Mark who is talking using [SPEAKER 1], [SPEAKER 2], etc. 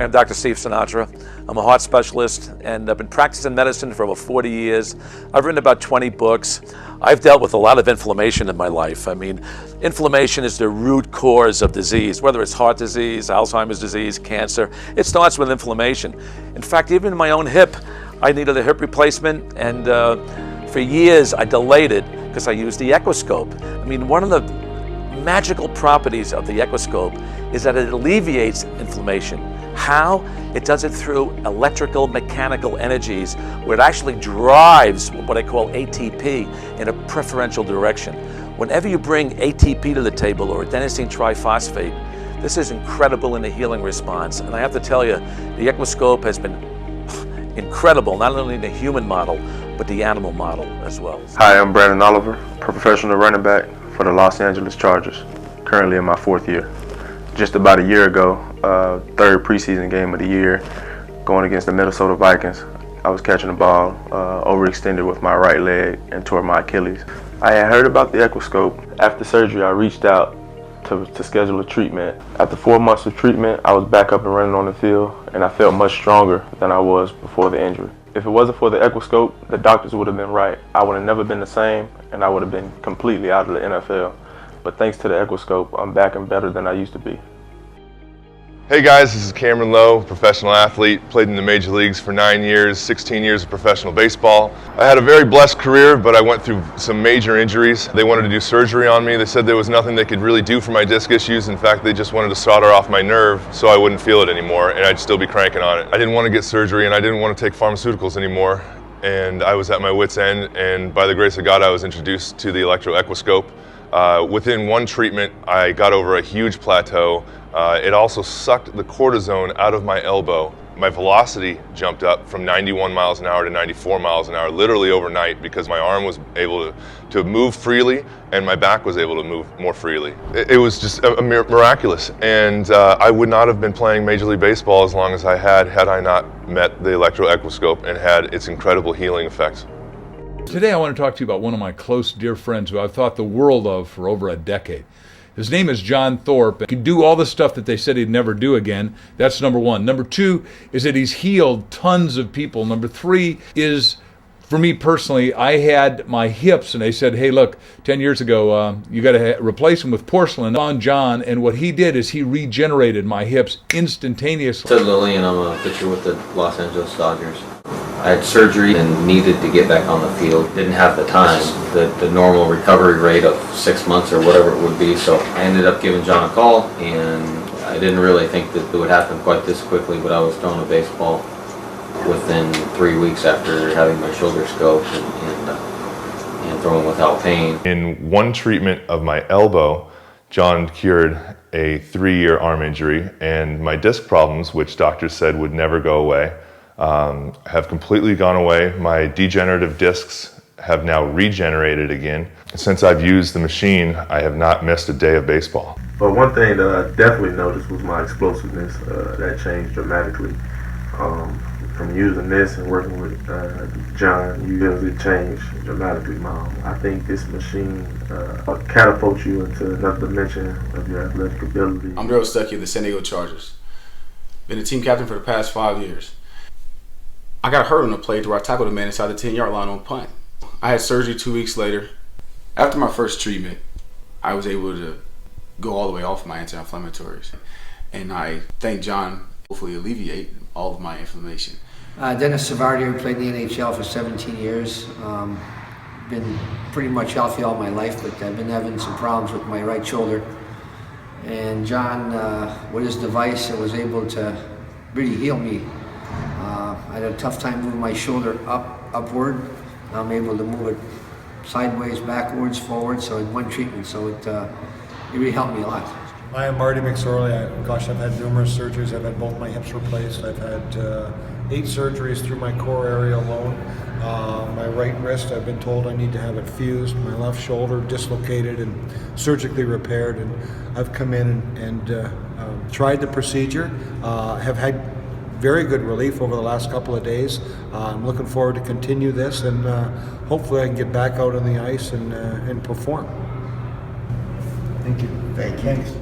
[SPEAKER 1] I'm Dr. Steve Sinatra. I'm a heart specialist, and I've been practicing medicine for over 40 years. I've written about 20 books. I've dealt with a lot of inflammation in my life. I mean, inflammation is the root cause of disease, whether it's heart disease, Alzheimer's disease, cancer. It starts with inflammation. In fact, even in my own hip, I needed a hip replacement, and for years I delayed it because I used the Electro-Acuscope. I mean, one of the magical properties of the Electro-Acuscope is that it alleviates inflammation. How? It does it through electrical mechanical energies, where it actually drives what I call ATP in a preferential direction. Whenever you bring ATP to the table, or adenosine triphosphate, this is incredible in the healing response. And I have to tell you, the Electro-Acuscope has been incredible, not only in the human model, but the animal model as well.
[SPEAKER 2] Hi, I'm Branden Oliver, professional running back for the Los Angeles Chargers, currently in my 4th year. Just about a year ago, third preseason game of the year, going against the Minnesota Vikings, I was catching the ball, overextended with my right leg and tore my Achilles. I had heard about the Electro-Acuscope. After surgery, I reached out to schedule a treatment. After 4 months of treatment, I was back up and running on the field, and I felt much stronger than I was before the injury. If it wasn't for the Electro-Acuscope, the doctors would have been right. I would have never been the same, and I would have been completely out of the NFL. But thanks to the Electro-Acuscope, I'm back and better than I used to be.
[SPEAKER 3] Hey guys, this is Kameron Low, professional athlete, played in the major leagues for 9 years, 16 years of professional baseball. I had a very blessed career, but I went through some major injuries. They wanted to do surgery on me. They said there was nothing they could really do for my disc issues. In fact, they just wanted to solder off my nerve so I wouldn't feel it anymore and I'd still be cranking on it. I didn't want to get surgery, and I didn't want to take pharmaceuticals anymore. And I was at my wit's end, and by the grace of God, I was introduced to the Electro-Acuscope. Within one treatment, I got over a huge plateau. It also sucked the cortisone out of my elbow. My velocity jumped up from 91 miles an hour to 94 miles an hour, literally overnight, because my arm was able to move freely and my back was able to move more freely. It was just miraculous, and I would not have been playing Major League Baseball as long as I had I not met the Electro-Acuscope and had its incredible healing effects.
[SPEAKER 4] Today I want to talk to you about one of my close, dear friends who I've thought the world of for over a decade. His name is John Thorp. He can do all the stuff that they said he'd never do again. That's number one. Number two is that he's healed tons of people. Number three is, for me personally, I had my hips, and they said, hey, look, 10 years ago, you got to replace them with porcelain. On John, and what he did is he regenerated my hips instantaneously.
[SPEAKER 5] I'm Lilly, and I'm a pitcher with the Los Angeles Dodgers. I had surgery and needed to get back on the field. Didn't have the time, the normal recovery rate of 6 months or whatever it would be. So I ended up giving John a call, and I didn't really think that it would happen quite this quickly, but I was throwing a baseball within 3 weeks after having my shoulder scoped and throwing without pain.
[SPEAKER 3] In one treatment of my elbow, John cured a 3-year arm injury, and my disc problems, which doctors said would never go away, have completely gone away. My degenerative discs have now regenerated again. Since I've used the machine, I have not missed a day of baseball.
[SPEAKER 2] But one thing that I definitely noticed was my explosiveness. That changed dramatically. From using this and working with John, you really changed dramatically, Mom. I think this machine catapults you into another dimension of your athletic ability.
[SPEAKER 6] I'm Darrell Stuckey of the San Diego Chargers. Been a team captain for the past 5 years. I got hurt on a play where I tackled a man inside the 10-yard line on punt. I had surgery 2 weeks later. After my first treatment, I was able to go all the way off my anti-inflammatories. And I thank John, hopefully alleviate all of my inflammation.
[SPEAKER 7] Denis, Savard here, played in the NHL for 17 years. Been pretty much healthy all my life, but I've been having some problems with my right shoulder. And John, with his device, was able to really heal me. I had a tough time moving my shoulder upward. I'm able to move it sideways, backwards, forward, so in one treatment, so it really helped me a lot.
[SPEAKER 8] I am Marty, McSorley. I've had numerous surgeries. I've had both my hips replaced. I've had 8 surgeries through my core area alone. My right wrist, I've been told I need to have it fused. My left shoulder dislocated and surgically repaired. And I've come in and tried the procedure. Have had very good relief over the last couple of days. I'm looking forward to continue this, and hopefully I can get back out on the ice and perform. Thank you.
[SPEAKER 2] Thanks.